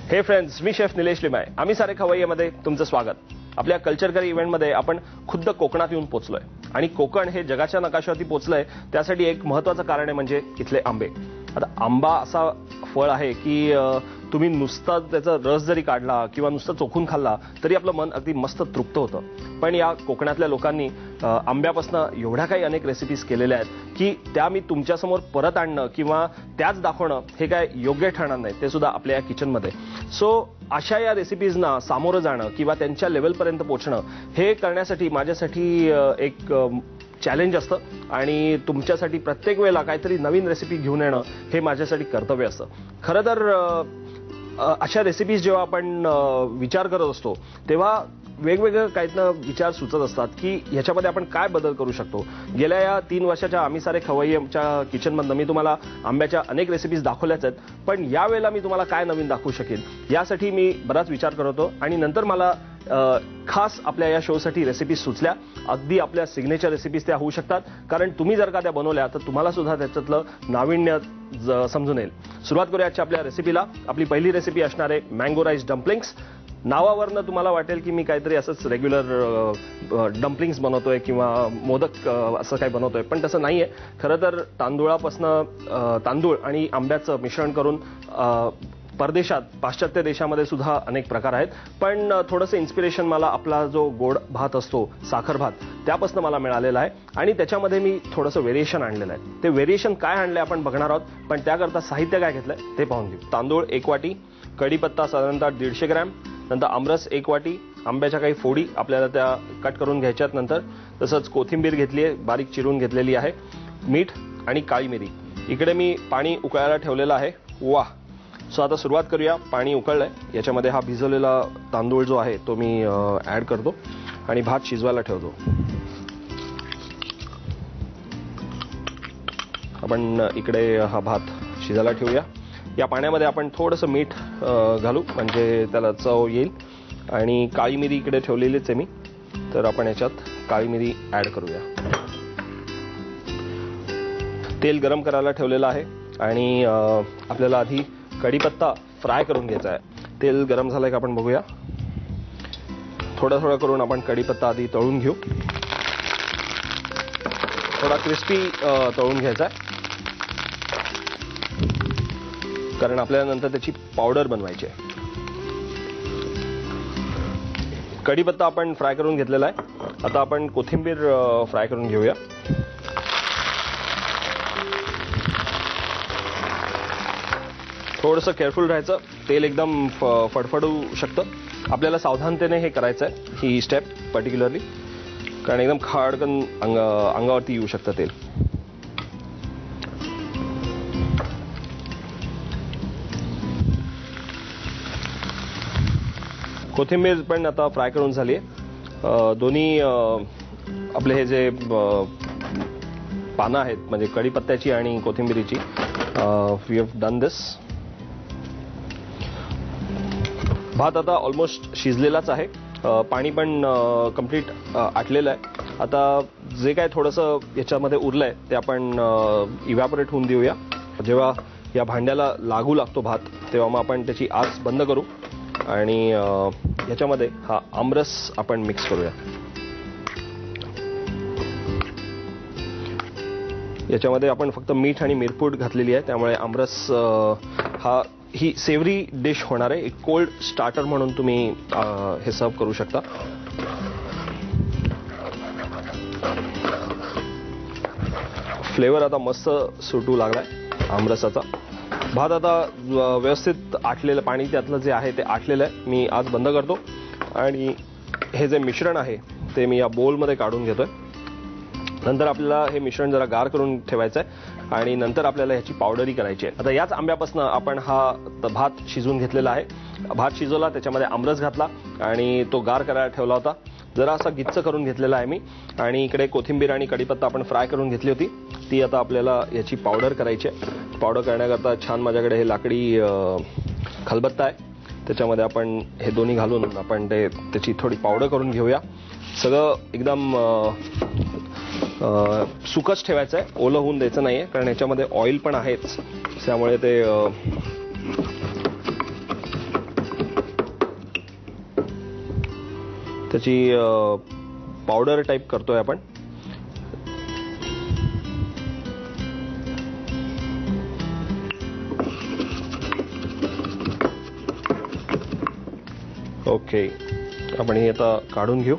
हे फ्रेंड्स, मी शेफ निलेश लिमाय. आम्ही सारे खवय्येमध्ये तुमचं स्वागत. आपल्या कल्चरकरी इव्हेंटमध्ये आपण खुद्द कोकणात येऊन पोहोचलोय आणि कोकण हे जगाच्या नकाशावरती पोहोचलंय. त्यासाठी एक महत्त्वाचं कारण आहे म्हणजे इथले आंबे. आता आंबा असा फळ आहे की तुम्ही नुसता त्याचा रस जरी काढला किंवा नुसतं चोखून खाल्ला तरी आपलं मन अगदी मस्त तृप्त होतं. पण या कोकणातल्या लोकांनी आंब्यापासून एवढ्या काही अनेक रेसिपीज केलेल्या आहेत की त्या मी तुमच्यासमोर परत आणणं किंवा त्याच दाखवणं हे काय योग्य ठरणार नाही, ते सुद्धा आपल्या या किचनमध्ये. सो अशा या रेसिपीजना सामोरं जाणं किंवा त्यांच्या लेवलपर्यंत पोहोचणं हे करण्यासाठी माझ्यासाठी एक चॅलेंज असतं आणि तुमच्यासाठी प्रत्येक वेळेला काहीतरी नवीन रेसिपी घेऊन येणं हे माझ्यासाठी कर्तव्य असतं. खरं तर अशा रेसिपीज जेव्हा आपण विचार करत असतो तेव्हा वेगवेगळे काहीतरी विचार सुचत असतात की ह्याच्यामध्ये आपण काय बदल करू शकतो. गेल्या या 3 वर्षाच्या आम्ही सारे खवय्येच्या किचनमधनं मी तुम्हाला आंब्याच्या अनेक रेसिपीज दाखवल्याच आहेत, पण यावेळेला मी तुम्हाला काय नवीन दाखवू शकेन यासाठी मी बराच विचार करत होतो आणि नंतर मला खास आपल्या या शोसाठी रेसिपीज सुचल्या. अगदी आपल्या सिग्नेचर रेसिपीज त्या होऊ शकतात, कारण तुम्ही जर का त्या बनवल्या तर तुम्हाला सुद्धा त्याच्यातलं नाविन्य समजून येईल. सुरुवात करूया आजच्या आपल्या रेसिपीला. आपली पहिली रेसिपी असणार आहे मँगो राईस डम्पलिंग्स. नावावरनं तुम्हाला वाटेल की मी काहीतरी असंच रेग्युलर डम्पलिंग्स बनवतोय किंवा मोदक असं काही बनवतोय, पण तसं नाहीये. खरं तर तांदूळ आणि आंब्याचं मिश्रण करून परदेशात पाश्चात्य देशामध्ये सुद्धा अनेक प्रकार आहेत, पण थोडंसं इन्स्पिरेशन मला आपला जो गोड भात असतो, साखर भात, त्यापासून मला मिळालेला आहे आणि त्याच्यामध्ये मी थोडंसं व्हेरिएशन आणलेलं आहे. ते व्हेरिएशन काय आणलंय आपण बघणार आहोत, पण त्याकरता साहित्य काय घेतलंय ते पाहून घेऊ. तांदूळ 1 वाटी, कढीपत्ता साधारणतः 150 ग्रॅम, नंतर आमरस 1 वाटी, आंब्याच्या काही फोडी आपल्याला त्या कट करून घ्यायच्यात. नंतर तसंच कोथिंबीर घेतली आहे, बारीक चिरून घेतलेली आहे, मीठ आणि काळी मिरी. इकडे मी पाणी उकळायला ठेवलेलं आहे. वाह. सो आता सुरुवात करूया. पाणी उकळलंय, याच्यामध्ये हा भिजवलेला तांदूळ जो आहे तो मी ऍड करतो आणि भात शिजवायला ठेवतो. आपण इकडे हा भात शिजायला ठेवूया. या पाण्यामध्ये आपण थोडंसं मीठ घालू म्हणजे त्याला चव येईल आणि काळी मिरी इकडे ठेवलेलीच आहे मी, तर आपण याच्यात काळी मिरी ऍड करूया. तेल गरम करायला ठेवलेलं आहे आणि आपल्याला आधी कढीपत्ता फ्राय करून घ्यायचा आहे. तेल गरम झालंय का आपण बघूया. थोडं करून आपण कढीपत्ता आधी तळून घेऊ. थोडा क्रिस्पी तळून घ्यायचा आहे, कारण आपल्याला नंतर त्याची पावडर बनवायची आहे. कढीपत्ता आपण फ्राय करून घेतलेला आहे. आता आपण कोथिंबीर फ्राय करून घेऊया. थोडंसं केअरफुल राहायचं, तेल एकदम फडफडू शकतं. आपल्याला सावधानतेने हे करायचं आहे, ही स्टेप पर्टिक्युलरली, कारण एकदम खाडकन अंगावरती येऊ शकतं तेल. कोथिंबीर पण आता फ्राय करून झाली आहे. दोन्ही आपले हे जे पानं आहेत म्हणजे कढीपत्त्याची आणि कोथिंबीरीची, वी हॅव डन दिस. भात आता ऑलमोस्ट शिजलेलाच आहे. पाणी पण कम्प्लीट आटलेलं आहे. आता जे काय थोडंसं याच्यामध्ये उरलंय ते आपण इव्हॅपोरेट होऊन देऊया. जेव्हा या भांड्याला लागू लागतो भात तेव्हा मग आपण त्याची आच बंद करू आणि याच्यामध्ये हा आमरस आपण मिक्स करूया. याच्यामध्ये आपण फक्त मीठ आणि मिरपूड घातलेली आहे, त्यामुळे आमरस ही सेवरी डिश होणार आहे. एक कोल्ड स्टार्टर म्हणून तुम्ही हे सर्व करू शकता. फ्लेवर आता मस्त सुटू लागलाय आमरसाचा. भात आता व्यवस्थित आटलेलं, पाणी त्यातलं जे आहे ते आटलेलं आहे. मी आज बंद करतो आणि हे जे मिश्रण आहे ते मी या बोलमध्ये काढून घेतोय. नंतर आपल्याला हे मिश्रण जरा गार करून ठेवायचं आहे आणि नंतर आपल्याला ह्याची पावडरी करायची आहे. आता याच आंब्यापासून आपण हा भात शिजवून घेतलेला आहे. भात शिजवला, त्याच्यामध्ये आमरस घातला आणि तो गार करायला ठेवला होता. जरा असा गिच्च करून घेतलेला आहे मी आणि इकडे कोथिंबीर आणि कढीपत्ता आपण फ्राय करून घेतली होती, ती आता आपल्याला याची पावडर करायची आहे. पावडर करण्याकरता छान माझ्याकडे हे लाकडी खलबत्ता आहे, त्याच्यामध्ये आपण हे दोन्ही घालून आपण त्याची थोडी पावडर करून घेऊया. सगळं एकदम सुकच ठेवायचं आहे, ओलं होऊन द्यायचं नाहीये, कारण याच्यामध्ये ऑइल पण आहेच, त्यामुळे ते त्याची पावडर टाईप करतोय आपण. ओके, आपण हे आता काढून घेऊ.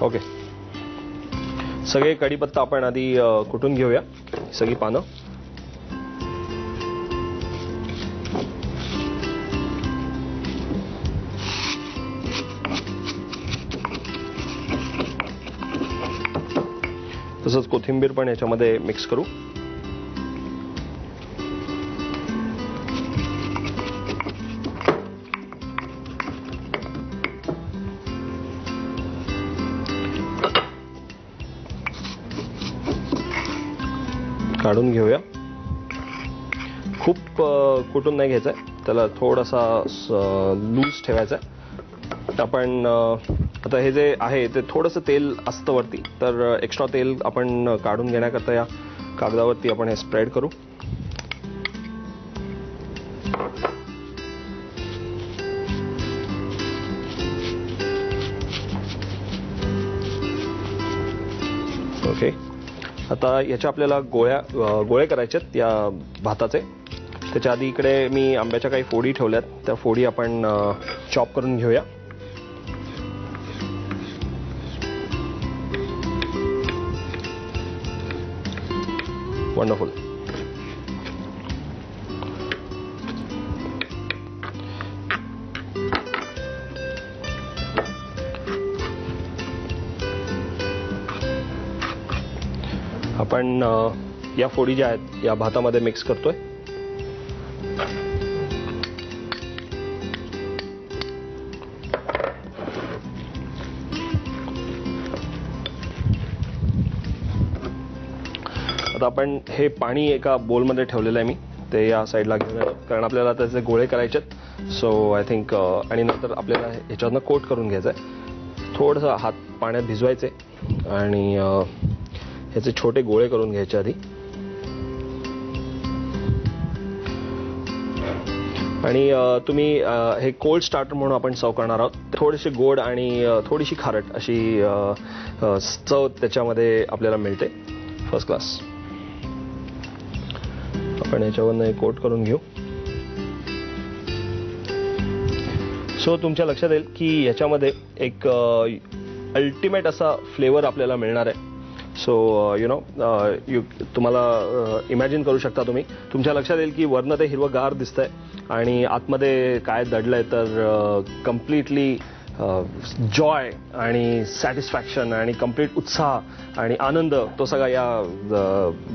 ओके, सगळे कढीपत्ता आपण आधी कुटून घेऊया, सगळी पानं. तसंच कोथिंबीर पण याच्यामध्ये मिक्स करू. काढून घेऊया. खूप कुटून नाही घ्यायचंय, त्याला थोडासा लूज ठेवायचा. आपण आता हे जे आहे ते थोडंसं तेल असतं वरती, तर एक्स्ट्रा तेल आपण काढून घेण्याकरता या कागदावरती आपण हे स्प्रेड करू. ओके, आता याच्या आपल्याला गोळे करायचेत या भाताचे. त्याच्या आधी इकडे मी आंब्याच्या काही फोडी ठेवल्यात, त्या फोडी आपण चॉप करून घेऊया. वंडरफुल. आपण या फोडी ज्या आहेत या भातामध्ये मिक्स करतोय. आता आपण हे पाणी एका बोलमध्ये ठेवलेलं आहे मी, ते या साईडला घेऊन येतो, कारण आपल्याला त्याचे गोळे करायचेत. सो आय थिंक आणि नंतर आपल्याला ह्याच्यातनं कोट करून घ्यायचं आहे. थोडंसं हात पाण्यात भिजवायचे आणि ह्याचे छोटे गोळे करून घ्यायचे आधी. आणि तुम्ही हे कोल्ड स्टार्टर म्हणून आपण सर्व करणार आहोत. थोडेसे गोड आणि थोडीशी खारट अशी चव त्याच्यामध्ये आपल्याला मिळते. First class. आपण याच्यावरनं कोट करून घेऊ. सो तुमच्या लक्षात येईल की याच्यामध्ये एक अल्टिमेट असा फ्लेवर आपल्याला मिळणार आहे. सो तुम्हाला इमॅजिन करू शकता तुम्ही. तुमच्या लक्षात येईल की वरनं ते हिरवंगार दिसतंय आणि आतमध्ये काय दडलंय, तर कम्प्लिटली जॉय आणि सॅटिस्फॅक्शन आणि कम्प्लीट उत्साह आणि आनंद तो सगळा या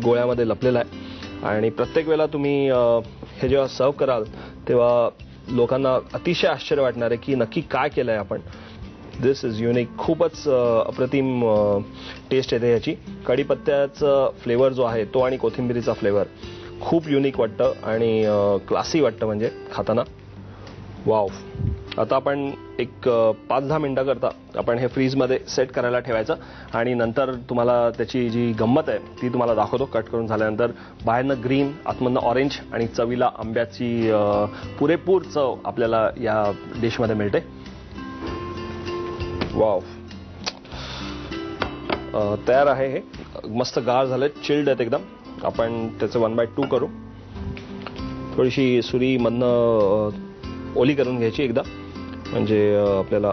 गोळ्यामध्ये लपलेला आहे. आणि प्रत्येक वेळेला तुम्ही हे जेव्हा सर्व कराल तेव्हा लोकांना अतिशय आश्चर्य वाटणार आहे की नक्की काय केलं आहे आपण. दिस इज युनिक. खूपच अप्रतिम टेस्ट येते याची. कढीपत्त्याचा फ्लेवर जो आहे तो आणि कोथिंबिरीचा फ्लेवर खूप युनिक वाटतं आणि क्लासी वाटतं म्हणजे खाताना. वाव. आता आपण एक 5-10 मिनिटाकरता आपण हे फ्रीजमध्ये सेट करायला ठेवायचं आणि नंतर तुम्हाला त्याची जी गंमत आहे ती तुम्हाला दाखवतो. कट करून झाल्यानंतर बाहेरनं ग्रीन, आतमधनं ऑरेंज आणि चवीला आंब्याची पुरेपूर चव आपल्याला या डिशमध्ये मिळते. वाव. तयार आहे हे. मस्त गार झालं, चिल्ड आहेत एकदम. आपण त्याचं 1/2 करू. थोडीशी सुरी मधनं ओली करून घ्यायची एकदा, म्हणजे आपल्याला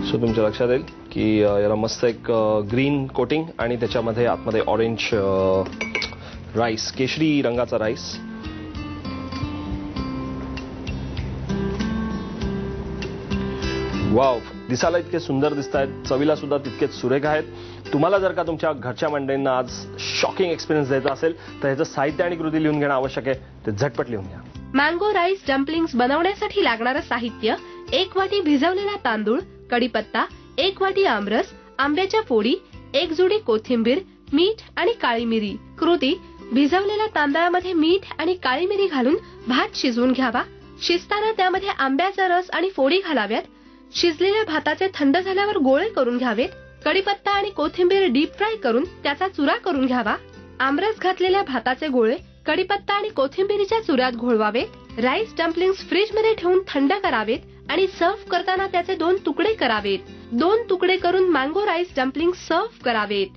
सो तुमच्या लक्षात येईल की याला मस्त एक ग्रीन कोटिंग आणि त्याच्यामध्ये आतमध्ये ऑरेंज राईस, केशरी रंगाचा राईस. वाव. दिसायला इतके सुंदर दिसत आहेत, चवीला सुद्धा तितकेच सुरेख आहेत. तुम्हाला जर का तुमच्या घरच्या मंडळींना आज शॉकिंग एक्सपिरियन्स द्यायचा असेल तर ह्याचं साहित्य आणि कृती लिहून घेणं आवश्यक आहे. ते झटपट लिहून घ्या. मँगो राईस डम्पलिंग्स बनवण्यासाठी लागणारं साहित्य: 1 वाटी भिजवलेला तांदूळ, कढीपत्ता, 1 वाटी आमरस, आंब्याच्या फोडी, 1 जुडी कोथिंबीर, मीठ आणि काळी मिरी. कृती: भिजवलेल्या तांदळामध्ये मीठ आणि काळी मिरी घालून भात शिजवून घ्यावा. शिजताना त्यामध्ये आंब्याचा रस आणि फोडी घालाव्यात. शिजलेल्या भाताचे थंड झाल्यावर गोळे करून घ्यावेत. कढीपत्ता आणि कोथिंबीर डीप फ्राय करून त्याचा चुरा करून घ्यावा. आमरस घातलेल्या भाताचे गोळे कढीपत्ता आणि कोथिंबीरीच्या चुऱ्यात घोळवावेत. राईस डम्पलिंग्स फ्रीजमध्ये ठेवून थंड करावेत आणि सर्व्ह करताना त्याचे 2 तुकडे करावेत. 2 तुकडे करून मँगो राईस डम्पलिंग्स सर्व्ह करावेत.